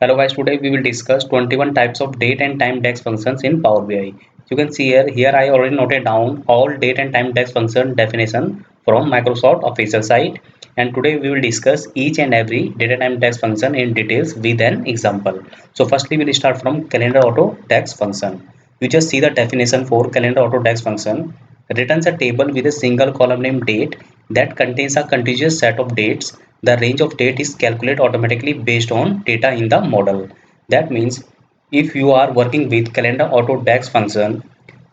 Hello guys, today we will discuss 21 types of date and time DEX functions in Power BI. You can see here I already noted down all date and time DEX function definition from Microsoft official site, and today we will discuss each and every date and time DEX function in details with an example. So firstly we'll start from calendar auto DEX function. You just see the definition for calendar auto DEX function. Returns a table with a single column named date that contains a contiguous set of dates. The range of date is calculated automatically based on data in the model. That means if you are working with calendar auto DAX function,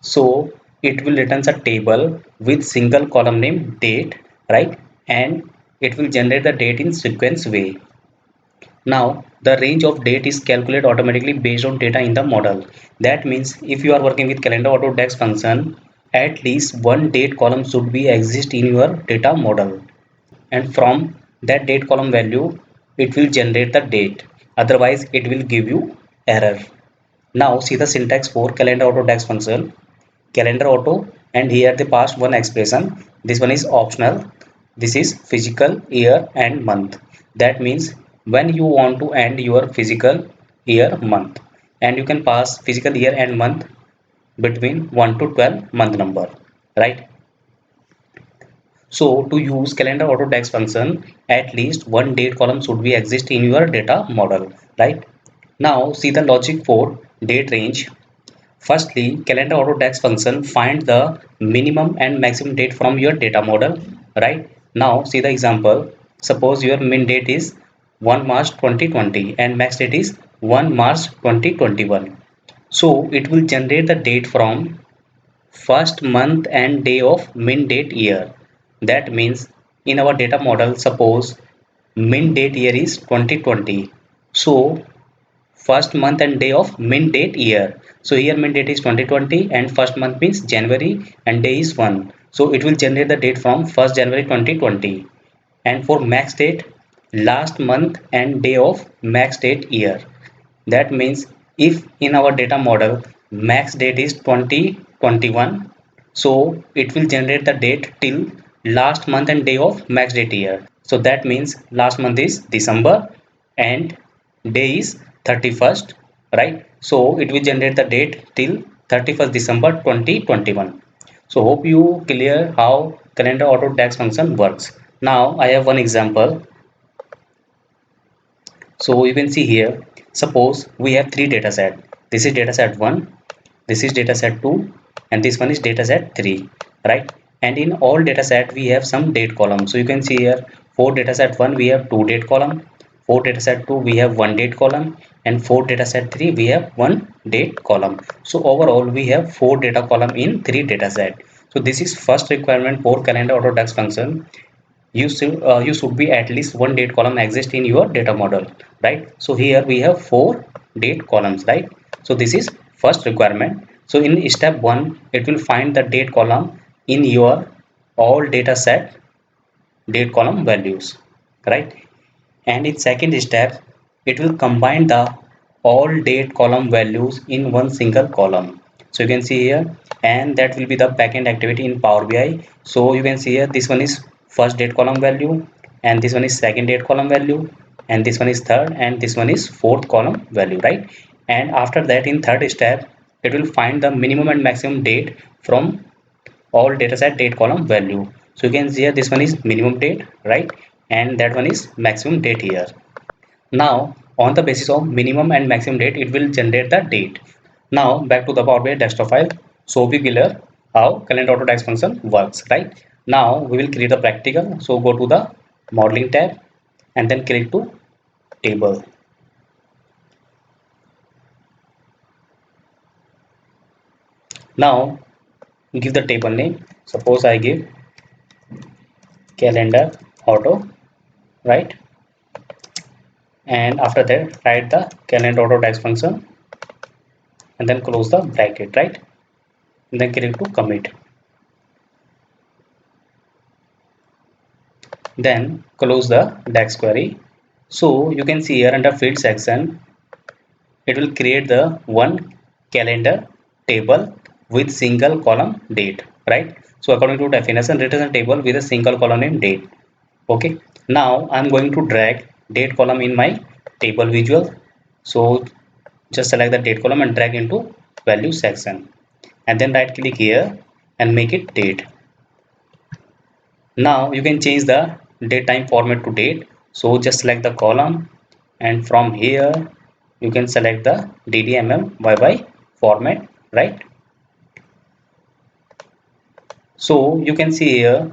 so it will returns a table with single column name date, right? And it will generate the date in sequence way. Now the range of date is calculated automatically based on data in the model. That means if you are working with calendar auto DAX function, at least one date column should be exist in your data model, and from that date column value it will generate the date, otherwise it will give you error. Now see the syntax for calendar auto DAX function. Calendar auto, and here they passed one expression. This one is optional. This is physical year and month. That means when you want to end your physical year month, and you can pass physical year and month between 1 to 12 month number, right? So to use calendar auto text function, at least one date column should be exist in your data model, right? Now see the logic for date range. Firstly, calendar auto text function find the minimum and maximum date from your data model, right? Now see the example. Suppose your min date is 1 March 2020 and max date is 1 March 2021. So it will generate the date from first month and day of min date year. That means in our data model, suppose min date year is 2020. So first month and day of min date year. So here min date is 2020 and first month means January and day is 1. So it will generate the date from 1st January 2020. And for max date, last month and day of max date year. That means if in our data model max date is 2021, so it will generate the date till last month and day of max date year. So that means last month is December and day is 31st, right? So it will generate the date till 31st December 2021. So hope you clear how calendar auto tax function works. Now I have one example. So you can see here, suppose we have three data set. This is data set 1, this is data set 2, and this one is data set 3, right? And in all data set we have some date column. So you can see here, for data set 1 we have 2 date column, for data set 2 we have 1 date column, and for data set 3 we have 1 date column. So overall we have 4 data column in 3 data set. So this is first requirement for calendar auto text function. You should be at least one date column exist in your data model, right? So here we have four date columns, right? So this is first requirement. So in step 1 it will find the date column in your all data set date column values, right? And in second step it will combine the all date column values in one single column. So you can see here, and that will be the backend activity in Power BI. So you can see here, this one is first date column value, and this one is second date column value, and this one is third, and this one is fourth column value, right? And after that in third step it will find the minimum and maximum date from all dataset date column value. So you can see here, this one is minimum date, right? And that one is maximum date here. Now on the basis of minimum and maximum date it will generate the date. Now back to the Power BI desktop file. So we clear how calendar auto tax function works, right? Now we will create a practical. So go to the modeling tab and then click to table. Now give the table name. Suppose I give calendar auto, right? And after that write the calendar auto text function and then close the bracket, right? And then click to commit. Then close the DAX query. So you can see here under field section it will create the one calendar table with single column date, right? So according to definition, return a table with a single column named date. Okay, now I'm going to drag date column in my table visual. So just select the date column and drag into value section, and then right click here and make it date. Now you can change the date time format to date. So just select the column, and from here you can select the DDMM format, right? So you can see here,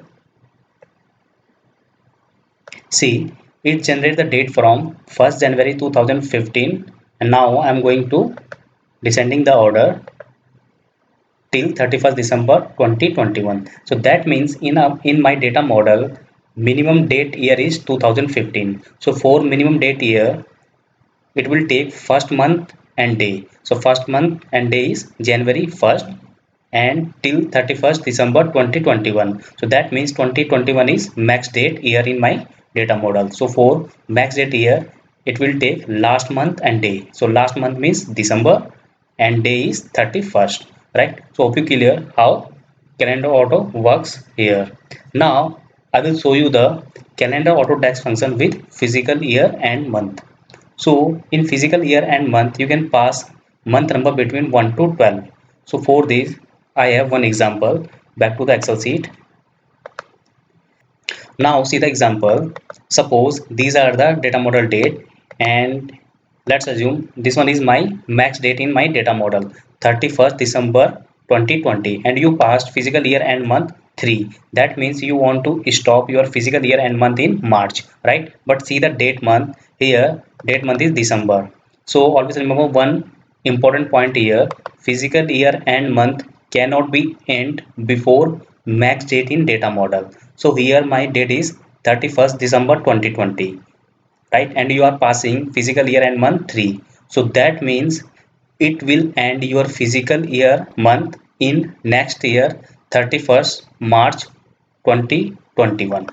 see, it generates the date from 1st January 2015, and now I'm going to descending the order till 31st December 2021. So that means in my data model, minimum date year is 2015. So for minimum date year, it will take first month and day. So first month and day is January 1st and till 31st December 2021. So that means 2021 is max date year in my data model. So for max date year, it will take last month and day. So last month means December and day is 31st, right? So hope you clear how calendar auto works here. Now I will show you the calendar auto tags function with physical year and month. So in physical year and month, you can pass month number between 1 to 12. So for this, I have one example. Back to the Excel sheet. Now see the example. Suppose these are the data model date, and let's assume this one is my max date in my data model, 31st December 2020, and you passed physical year and month 3. That means you want to stop your physical year and month in March, right? But see the date month here, date month is December. So always remember one important point here: physical year and month cannot be end before max date in data model. So here my date is 31st December 2020, right? And you are passing physical year and month 3. So that means it will end your physical year month in next year 31st March 2021,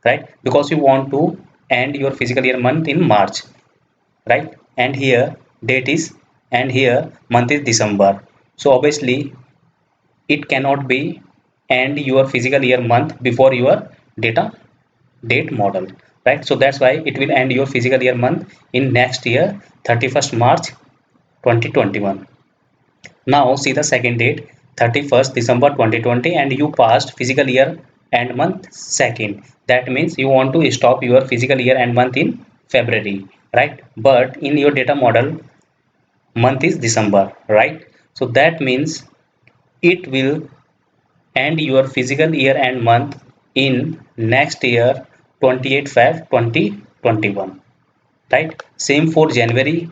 right? Because you want to end your physical year month in March, right? And here date is, and here month is December. So obviously it cannot be end your physical year month before your data date model, right? So that's why it will end your physical year month in next year 31st March 2021. Now see the second date, 31st December 2020, and you passed physical year and month second. That means you want to stop your physical year and month in February, right? But in your data model, month is December, right? So that means it will end your physical year and month in next year 28 Feb 2021, right? Same for January.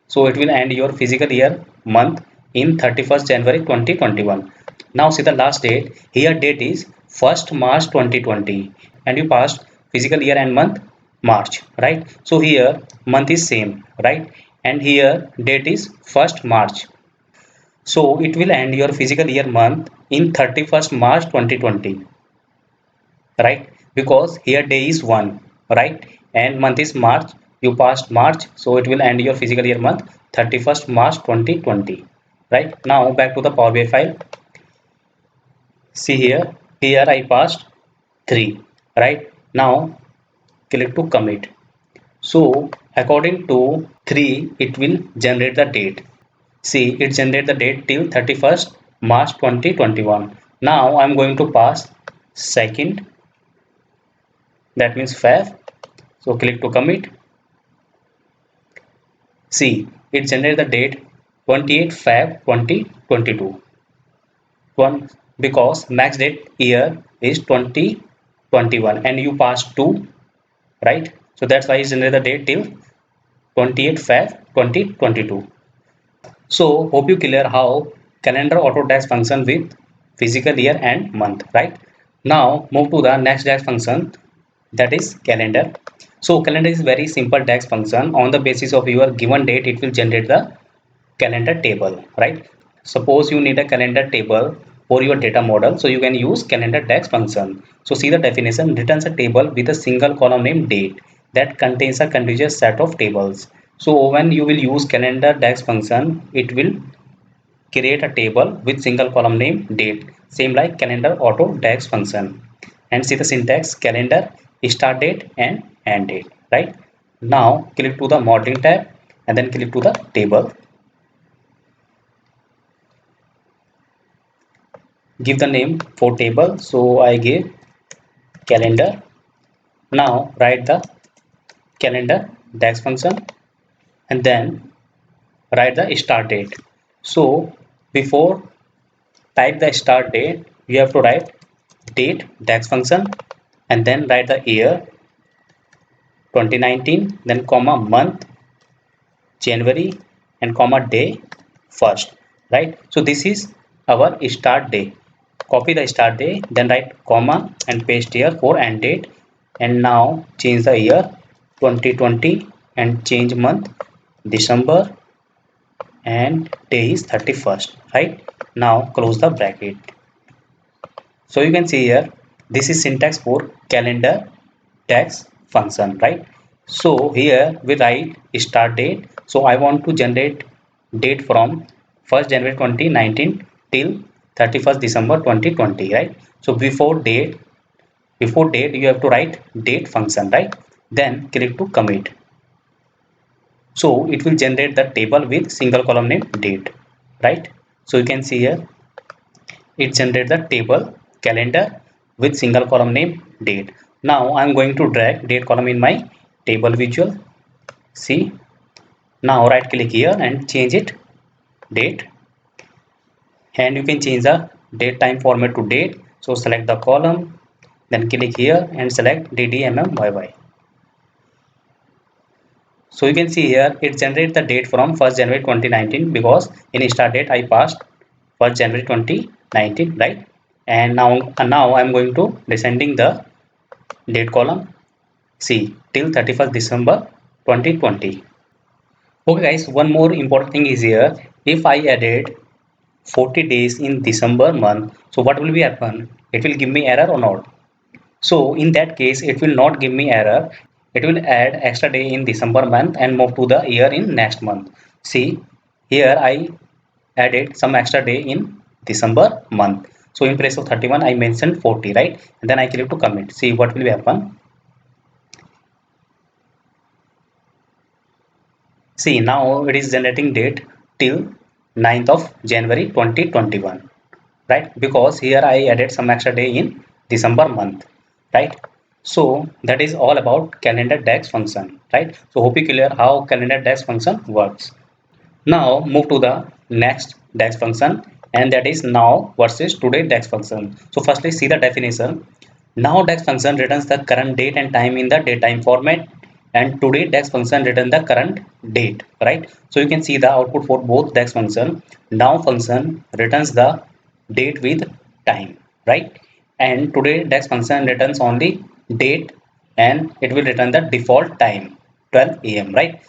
So it will end your physical year month in 31st January 2021. Now see the last date. Here date is 1st March 2020, and you passed physical year and month March, right? So here month is same, right? And here date is 1st March. So it will end your physical year month in 31st March 2020, right? Because here day is 1, right? And month is March. You passed March, so it will end your physical year month 31st March 2020, right? Now back to the Power BI file. See here, here I passed 3, right? Now click to commit. So according to 3, it will generate the date. See, it generate the date till 31st March 2021. Now I'm going to pass second, that means Feb. So click to commit. See, it generate the date 28 Feb 2022. One, because max date year is 2021 and you passed 2, right? So that's why it generate the date till 28 Feb 2022. So hope you clear how calendar auto dash function with physical year and month, right? Now move to the next dash function, that is calendar. So calendar is very simple dash function. On the basis of your given date, it will generate the calendar table, right? Suppose you need a calendar table for your data model, so you can use calendar text function. So see the definition: returns a table with a single column named date that contains a contiguous set of tables. So when you will use calendar text function, it will create a table with single column named date, same like calendar auto text function. And see the syntax: calendar, start date and end date, right? Now click to the modeling tab and then click to the table. Give the name for table, so I give calendar. Now write the calendar DAX function and then write the start date. So before type the start date, you have to write date DAX function and then write the year 2019, then comma month January and comma day first, right? So this is our start day. Copy the start day, then write comma and paste here for end date, and now change the year 2020 and change month December and day is 31st, right? Now close the bracket. So you can see here, this is syntax for calendar DAX function, right? So here we write start date. So I want to generate date from 1st January 2019 till 31st December 2020, right? So before date you have to write date function, right? Then click to commit. So it will generate the table with single column name date, right? So you can see here it generates the table calendar with single column name date. Now I'm going to drag date column in my table visual. See, now right click here and change it date, and you can change the date time format to date. So select the column, then click here and select ddmmyy. So you can see here it generates the date from 1st January 2019 because in start date I passed 1st January 2019, right? And now I'm going to descending the date column. See, till 31st December 2020. Okay guys, one more important thing is here. If I added 40 days in December month, so what will be happen? It will give me error or not? So in that case, it will not give me error. It will add extra day in December month and move to the year in next month. See, here I added some extra day in December month. So in place of 31, I mentioned 40, right? And then I click to commit. See what will happen. See, now it is generating date till 9th of January 2021, right? Because here I added some extra day in December month, right? So that is all about calendar DAX function, right? So hope you clear how calendar DAX function works. Now move to the next DAX function, and that is now versus today DAX function. So firstly see the definition. Now DAX function returns the current date and time in the datetime format, and today DAX function returns the current date, right? So you can see the output for both DAX function. Now function returns the date with time, right? And today DAX function returns only date and it will return the default time 12 a.m., right?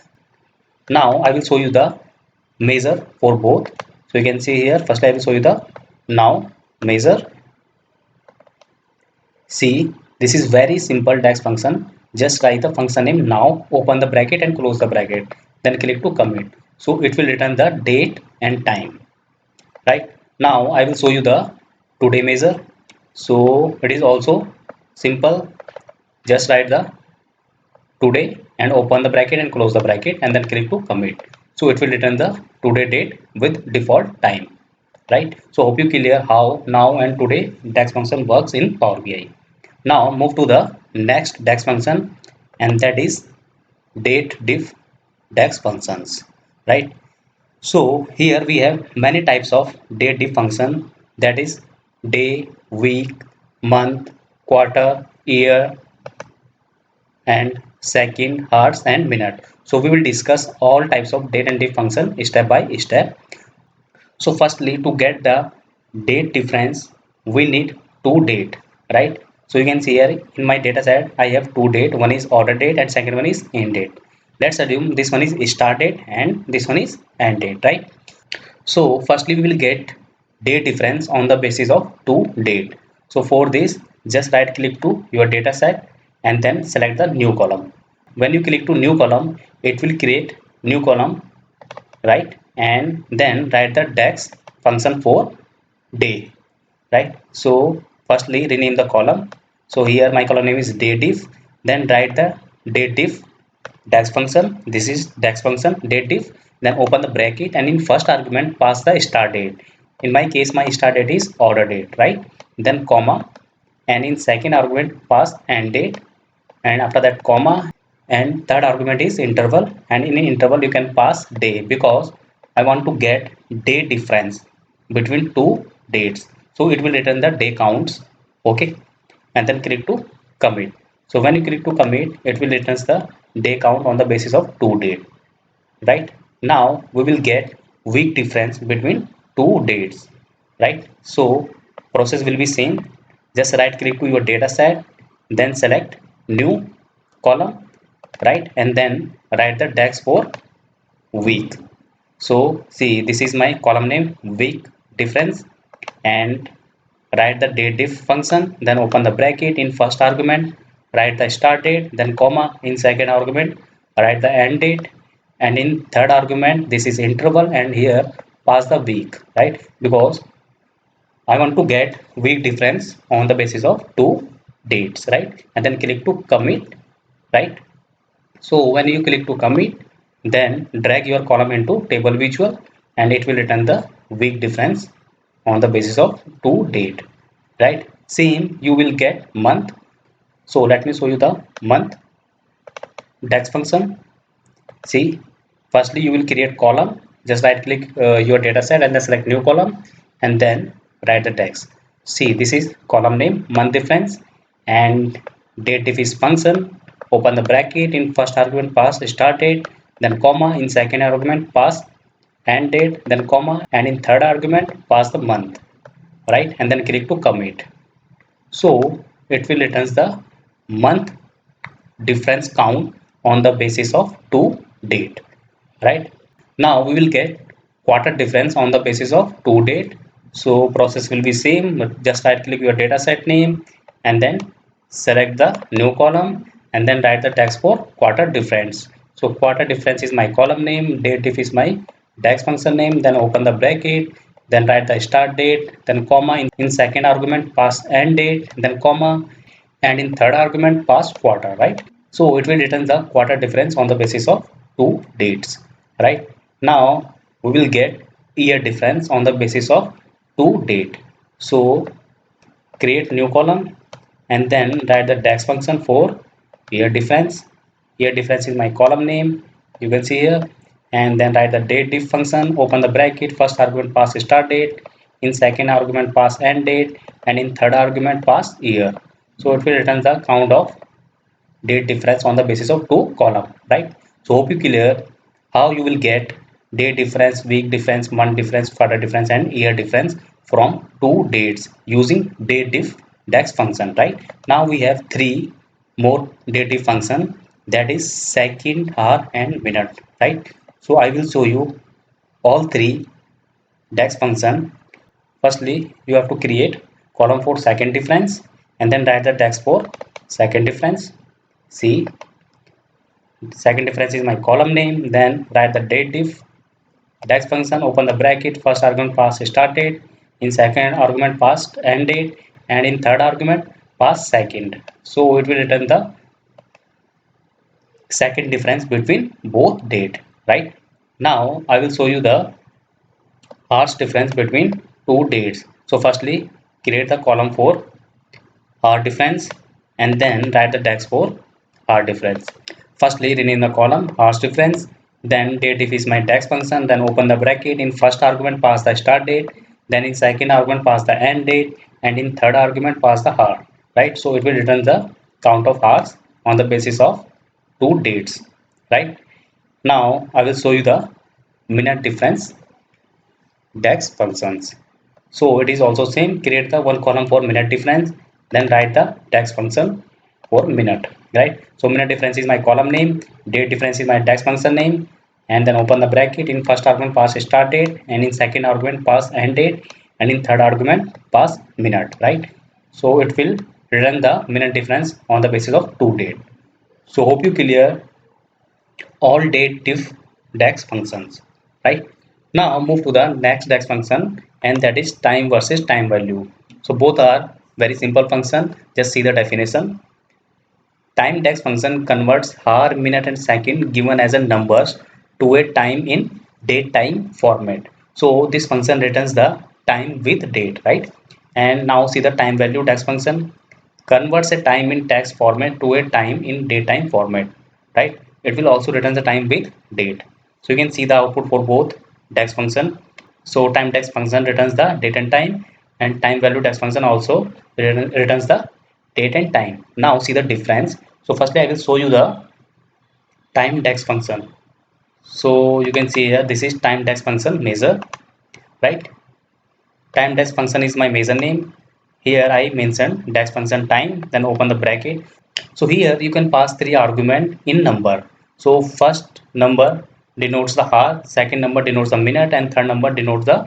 Now I will show you the measure for both. So you can see here, first I will show you the now measure. See, this is very simple DAX function. Just write the function name now, open the bracket and close the bracket, then click to commit. So it will return the date and time, right? Now I will show you the today measure. So it is also simple. Just write the today and open the bracket and close the bracket and then click to commit. So it will return the today date with default time, right? So hope you clear how now and today DAX function works in Power BI. Now move to the next DAX function, and that is date diff DAX functions, right? So here we have many types of date diff function, that is day, week, month, quarter, year, and second, hours, and minute. So we will discuss all types of date and diff function step by step. So firstly, to get the date difference, we need two date, right? So you can see here in my data set, I have two date. One is order date and second one is end date. Let's assume this one is start date and this one is end date, right? So firstly, we will get date difference on the basis of two date. So for this, just right click to your data set and then select the new column. When you click to new column, it will create new column, right? And then write the DAX function for day, right? So firstly rename the column. So here my column name is day diff, then write the date diff dax function, this is dax function date diff, then open the bracket and in first argument pass the start date. In my case my start date is order date, right? Then comma, and in second argument pass end date, and after that comma, and third argument is interval, and in interval you can pass day because I want to get day difference between two dates, so it will return the day counts. Okay, and then click to commit. So when you click to commit, it will return the day count on the basis of two date, right? Now we will get week difference between two dates, right? So process will be same. Just right click to your data set, then select new column, right? And then write the dax for week. So see, this is my column name week difference, and write the date diff function, then open the bracket, in first argument write the start date, then comma, in second argument write the end date, and in third argument this is interval, and here pass the week, right? Because I want to get week difference on the basis of two dates, right? And then click to commit, right? So when you click to commit, then drag your column into table visual, and it will return the week difference on the basis of two date, right? Same you will get month. So let me show you the month dax function. See, firstly you will create column, just right click your data set and then select new column, and then write the text. See, this is column name month difference, and date diff is function. Open the bracket, in first argument pass start date, then comma, in second argument pass end date, then comma, and in third argument pass the month, right? And then click to commit. So it will returns the month difference count on the basis of two date, right? Now we will get quarter difference on the basis of two date. So process will be same, but just right click your data set name, and then select the new column, and then write the text for quarter difference. So quarter difference is my column name, date diff is my dax function name, then open the bracket, then write the start date, then comma, in second argument pass end date, then comma, and in third argument pass quarter, right? So it will return the quarter difference on the basis of two dates, right? Now we will get year difference on the basis of two date. So create new column, and then write the dax function for year difference. Year difference is my column name, you can see here, and then write the date diff function. Open the bracket, first argument pass start date, in second argument pass end date, and in third argument pass year. So it will return the count of date difference on the basis of two column, right? So hope you clear how you will get day difference, week difference, month difference, quarter difference, and year difference from two dates using date diff dax function, right? Now we have three more date diff function, that is second, hour, and minute, right? So I will show you all three dax function. Firstly you have to create column for second difference, and then write the dax for second difference. See, second difference is my column name, then write the date diff dax function, open the bracket, first argument pass start date, in second argument pass end date, and in third argument pass second. So it will return the second difference between both date, right? Now I will show you the hours difference between two dates. So firstly create the column for hour difference, and then write the dax for hour difference. Firstly rename the column hours difference, then date if is my dax function, then open the bracket, in first argument pass the start date, then in second argument pass the end date, and in third argument pass the hour, right? So it will return the count of hours on the basis of two dates, right? Now I will show you the minute difference dax functions. So it is also same, create the one column for minute difference, then write the dax function for minute, right? So minute difference is my column name, date difference is my dax function name, and then open the bracket, in first argument pass start date, and in second argument pass end date, and in third argument pass minute, right? So it will return the minute difference on the basis of two date. So hope you clear all date diff dax functions, right? Now move to the next dax function, and that is time versus time value. So both are very simple function, just see the definition. time dex function converts hour, minute and second given as a numbers to a time in date time format. So this function returns the time with date, right? And now see the time value dex function converts a time in text format to a time in date time format, right? It will also return the time with date. So you can see the output for both dex function. So time dex function returns the date and time, and time value dex function also returns the date and time. Now see the difference. So firstly I will show you the time dex function. So you can see here this is time dex function measure, right? Time dex function is my measure name. Here I mentioned dex function time, then open the bracket. So here you can pass three argument in number. So first number denotes the hour, second number denotes the minute, and third number denotes the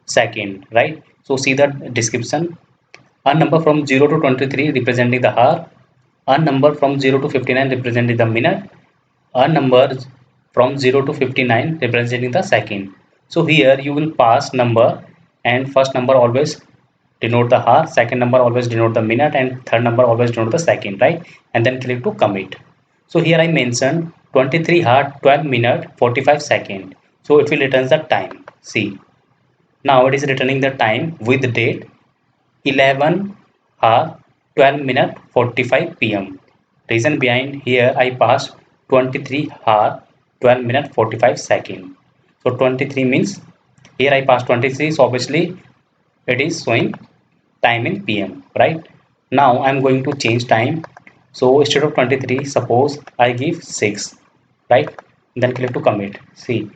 second, right? So see the description. A number from 0 to 23 representing the hour, a number from 0 to 59 representing the minute, a number from 0 to 59 representing the second. So here you will pass number, and first number always denote the hour, second number always denote the minute, and third number always denote the second, right? And then click to commit. So here I mentioned 23 hour 12 minute 45 second. So it will return the time. See, now it is returning the time with the date 11 hour 12 minute 45 pm. Reason behind here I passed 23 hour 12 minute 45 second. So 23 means here I passed 23, so obviously it is showing time in pm, right? Now I'm going to change time. So instead of 23, suppose I give 6, right? Then click to commit. See,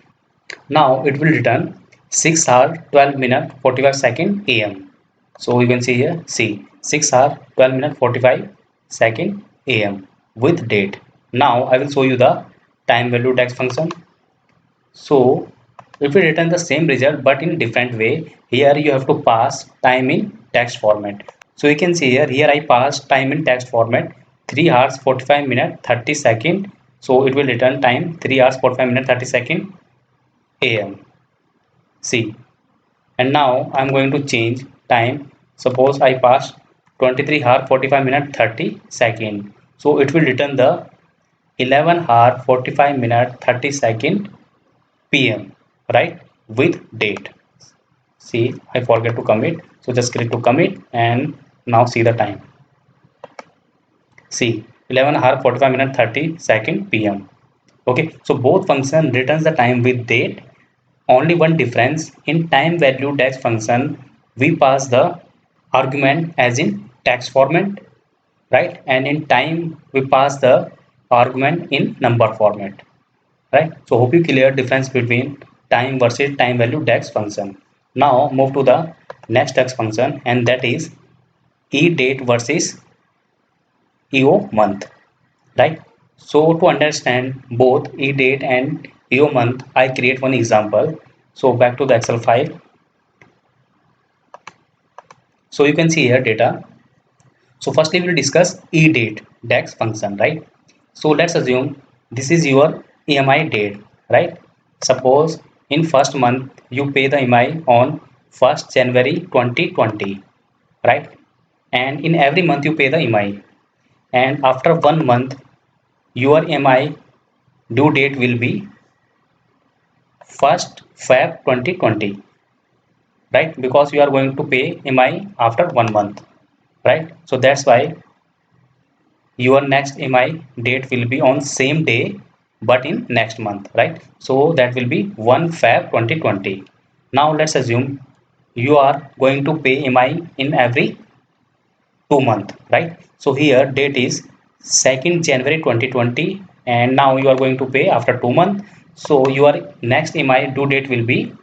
now it will return 6 hour 12 minute 45 second am. So you can see here, see, 6 hour 12 minute 45 second am with date. Now I will show you the time value text function. So if we return the same result but in different way, here you have to pass time in text format. So you can see here I pass time in text format 3 hours 45 minute 30 second. So it will return time 3 hours 45 minute 30 second am. See, and now I'm going to change time. Suppose I pass 23 hour 45 minute 30 second. So it will return the 11 hour 45 minute 30 second pm, right, with date. See, I forget to commit, so just click to commit, and now see the time. See, 11 hour 45 minute 30 second pm. Okay, so both function returns the time with date. Only one difference, in time value text function we pass the argument as in text format, right? And in time we pass the argument in number format, right? So hope you clear difference between time versus time value text function. Now move to the next text function, and that is e-date versus EO month, right? So to understand both e-date and EO month, I create one example. So back to the Excel file. So you can see here data. So firstly we'll discuss e-date DAX function, right? So let's assume this is your EMI date, right? Suppose in first month you pay the EMI on 1st January 2020, right? And in every month you pay the EMI, and after 1 month your EMI due date will be 1st Feb 2020, right? Because you are going to pay EMI after 1 month, right? So that's why your next EMI date will be on same day but in next month, right? So that will be 1 Feb 2020. Now let's assume you are going to pay EMI in every 2 month, right? So here date is 2nd January 2020, and now you are going to pay after 2 months. So your next EMI due date will be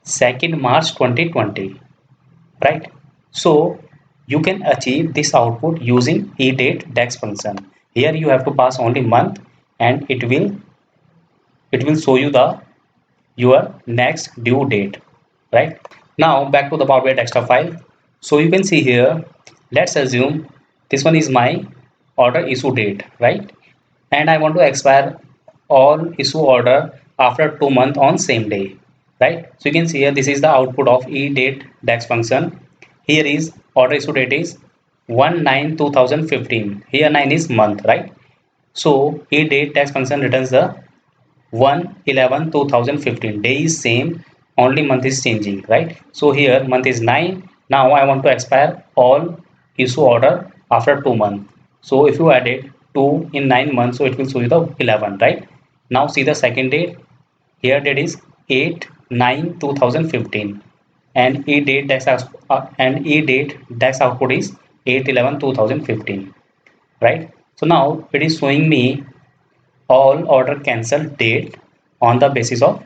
2nd March 2020, right? So you can achieve this output using eDate DAX function. Here you have to pass only month, and it will show you the your next due date, right? Now back to the Power BI desktop file. So you can see here, let's assume this one is my order issue date, right? And I want to expire all issue order after 2 months on same day, right? So you can see here this is the output of eDate DAX function. Here is order issue date is 1/9/2015. Here 9 is month, right? So EDate text function returns the 1/11/2015. Day is same, only month is changing, right? So here month is 9. Now I want to expire all issue order after 2 months. So if you added 2 in 9 months, so it will show you the 11, right? Now see the second date. Here date is 8/9/2015, and e date dash output is 8/11/2015, right? So now it is showing me all order cancel date on the basis of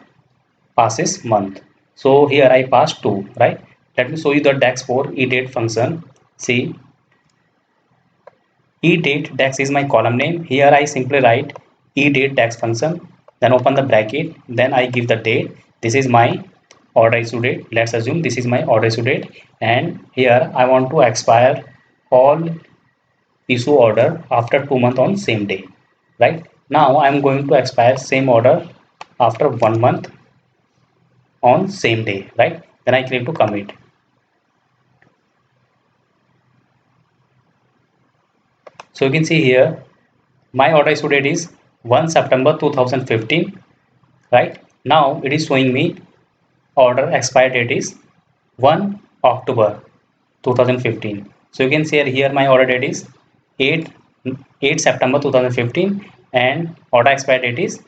passes month. So here I pass 2, right? Let me show you the DAX for edate function. See, edate DAX is my column name. Here I simply write edate DAX function, then open the bracket, then I give the date. This is my order issue date. Let's assume this is my order issue date, and here I want to expire all issue order after 2 months on same day, right? Now I'm going to expire same order after 1 month on same day, right? Then I click to commit. So you can see here my order issue date is 1 September 2015, right? Now it is showing me order expire date is 1 October 2015. So you can see here my order date is 8 8 September 2015, and order expire date is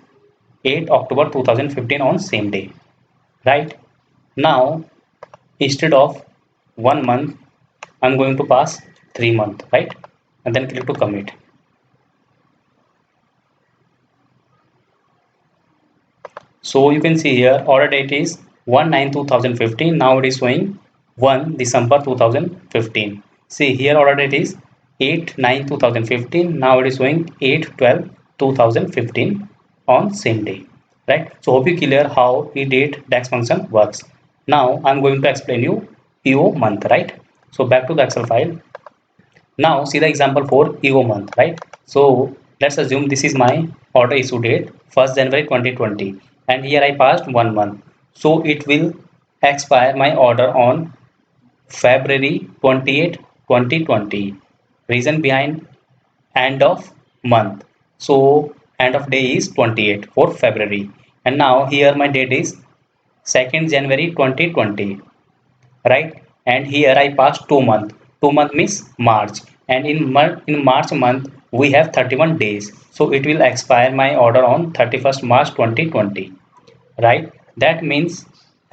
8 October 2015 on same day, right? Now instead of 1 month, I'm going to pass 3 months, right? And then click to commit. So you can see here order date is 1/9/2015. Now it is showing 1 December 2015. See here order date is 8/9/2015. Now it is showing 8/12/2015 on same day, right? So hope you clear how edate DAX function works. Now I'm going to explain you EO month, right? So back to the Excel file. Now see the example for EO month, right? So let's assume this is my order issue date 1st January 2020, and here I passed 1 month. So it will expire my order on February 28, 2020. Reason behind end of month. So end of day is 28 for February. And now here my date is 2nd January 2020, right? And here I passed 2 months. 2 month means March, and in March month we have 31 days, so it will expire my order on 31st March 2020, right? That means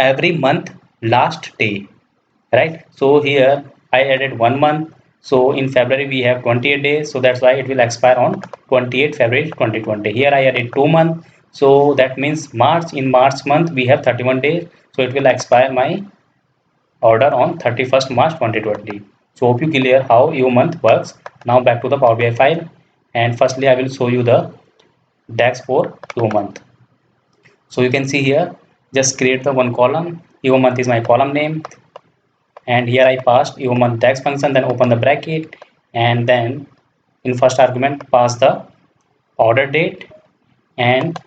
every month last day, right? So here I added 1 month, so in February we have 28 days, so that's why it will expire on 28 February 2020. Here I added 2 months, so that means March, in March month we have 31 days, so it will expire my order on 31st March 2020. So hope you clear how EO month works. Now back to the Power BI file, and firstly I will show you the DAX for EO month. So you can see here, just create the one column. EO month is my column name, and here I passed EO month DAX function, then open the bracket, and then in first argument pass the order date, and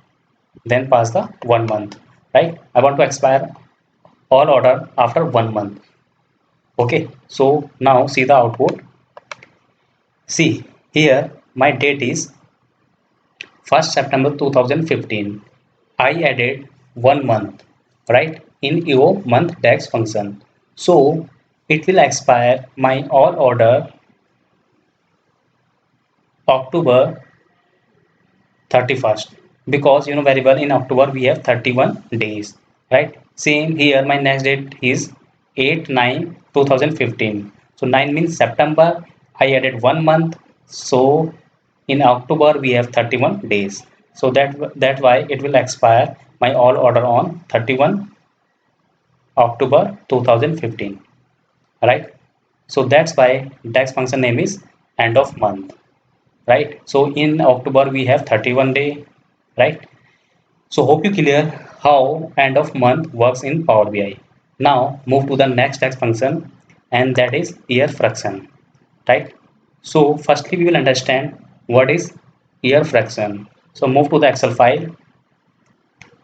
then pass the 1 month, right? I want to expire all order after 1 month. Okay, so now see the output. See here my date is 1st September 2015. I added 1 month, right, in EO month DAX function. So it will expire my all order October 31st, because you know very well in October we have 31 days, right? Same here my next date is 8/9/2015. So 9 means September. I added 1 month, so in October we have 31 days. So that's why it will expire my all order on 31 October 2015, right? So that's why DAX function name is end of month, right? So in October we have 31 day, right? So hope you clear how end of month works in Power BI. Now move to the next DAX function, and that is year fraction, right? So firstly we will understand what is year fraction. So move to the Excel file.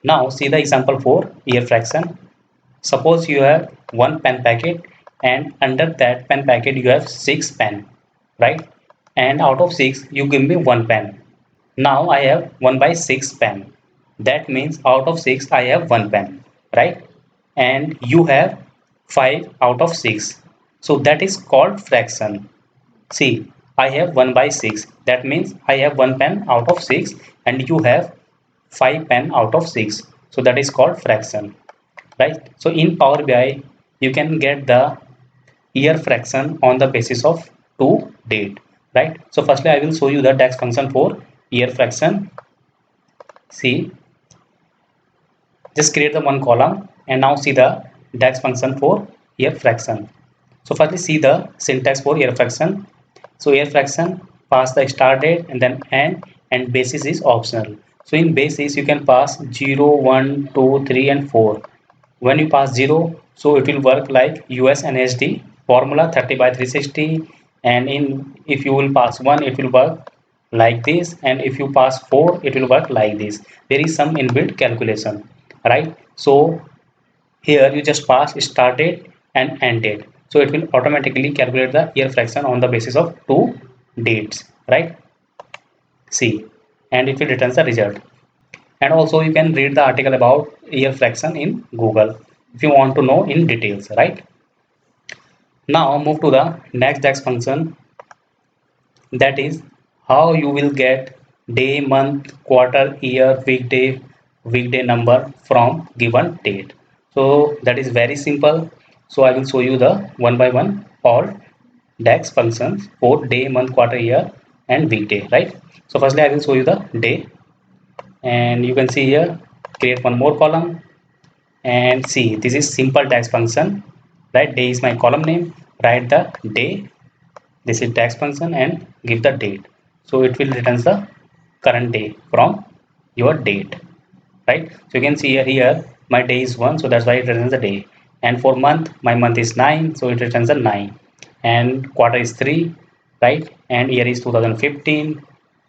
Now see the example for year fraction. Suppose you have one pen packet, and under that pen packet you have 6 pen. right? And out of 6 you give me 1 pen. Now I have 1 by 6 pen. That means out of 6 I have 1 pen, right? And you have 5 out of 6, so that is called fraction. See, I have 1 by 6, that means I have 1 pen out of 6 and you have 5 pen out of 6, so that is called fraction, right? So in Power BI you can get the year fraction on the basis of to date, right? So firstly I will show you the DAX function for year fraction. See, just create the one column and now see the DAX function for year fraction. So firstly see the syntax for year fraction. So year fraction, pass the start date and then end, and basis is optional. So in basis you can pass 0, 1, 2, 3 and 4. When you pass 0, so it will work like US and SD formula 30 by 360, and in if you will pass 1 it will work like this, and if you pass 4 it will work like this. There is some inbuilt calculation, right? So here you just pass start date and end date, so it will automatically calculate the year fraction on the basis of two dates, right? See, and it will return the result. And also you can read the article about year fraction in Google if you want to know in details, right? Now move to the next DAX function, that is how you will get day, month, quarter, year, weekday number from given date. So that is very simple. So I will show you the one by one all DAX functions for day, month, quarter, year and weekday, right? So firstly I will show you the day, and you can see here create one more column. And see, this is simple DAX function, right? Day is my column name, write the day, this is DAX function, and give the date, so it will return the current day from your date, right? So you can see here my day is 1, so that's why it returns the day. And for month, my month is 9, so it returns a 9. And quarter is 3, right? And year is 2015,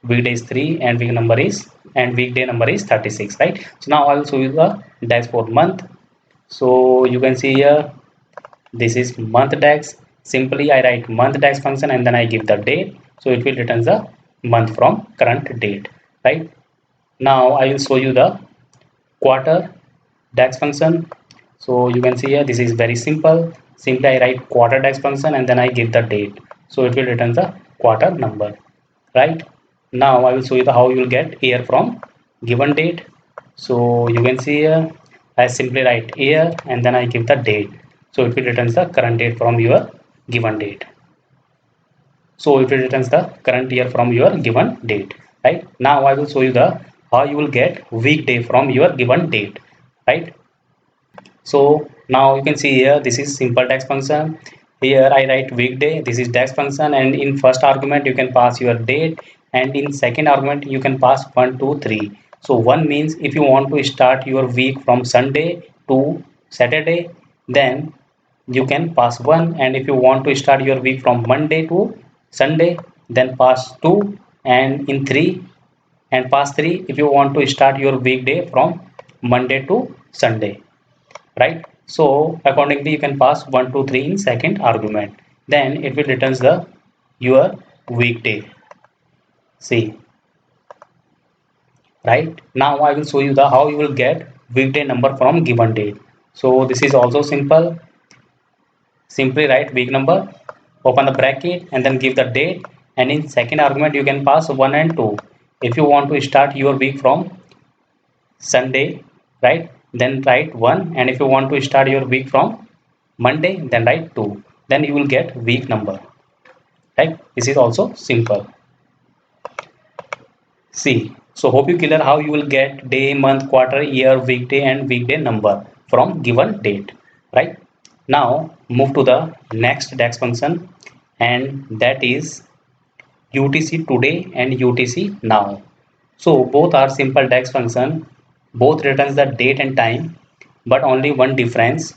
weekday is 3, and weekday number is 36, right? So now I will show you the DAX for month. So you can see here this is month DAX. Simply I write month DAX function and then I give the date, so it will return the month from current date, right? Now I will show you the quarter DAX function. So you can see here this is very simple. Simply I write quarter DAX function and then I give the date, so it will return the quarter number, right? Now I will show you the how you will get year from given date. So you can see here I simply write year and then I give the date, so it will return the current date from your given date. So it will returns the current year from your given date, right? Now I will show you the how you will get weekday from your given date, right? So now you can see here this is simple DAX function. Here I write weekday, this is DAX function, and in first argument you can pass your date, and in second argument you can pass 1, 2, 3. So 1 means if you want to start your week from Sunday to Saturday, then you can pass 1, and if you want to start your week from Monday to Sunday, then pass 2, and in 3 and pass 3 if you want to start your weekday from Monday to Sunday, right? So accordingly you can pass 1, 2, 3 in second argument, then it will returns the your weekday. See, right? Now I will show you the how you will get weekday number from given date. So this is also simple. Simply write week number, open the bracket and then give the date, and in second argument you can pass 1 and 2 if you want to start your week from Sunday, right? Then write 1, and if you want to start your week from Monday, then write 2. Then you will get week number, right? This is also simple. See, so hope you clear how you will get day, month, quarter, year, weekday and weekday number from given date, right? Now move to the next DAX function, and that is UTC today and UTC now. So both are simple DAX function, both returns the date and time, but only one difference.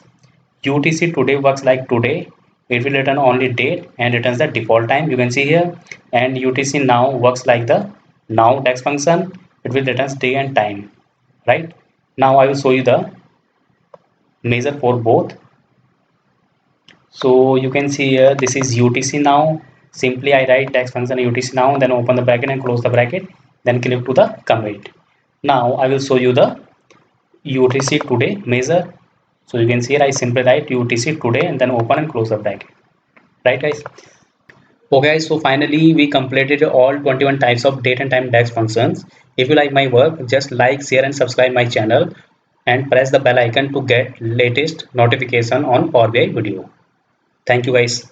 UTC today works like today, it will return only date and returns the default time, you can see here. And UTC now works like the now DAX function, it will returns day and time, right? Now I will show you the measure for both. So you can see here this is UTC now, Simply I write DAX function UTC now, then open the bracket and close the bracket, then click to the commit. Now I will show you the UTC today measure. So you can see here I simply write UTC today and then open and close the bracket. Right guys? Okay guys, so finally we completed all 21 types of date and time DAX functions. If you like my work, just like, share and subscribe my channel and press the bell icon to get latest notification on Power BI video. Thank you guys.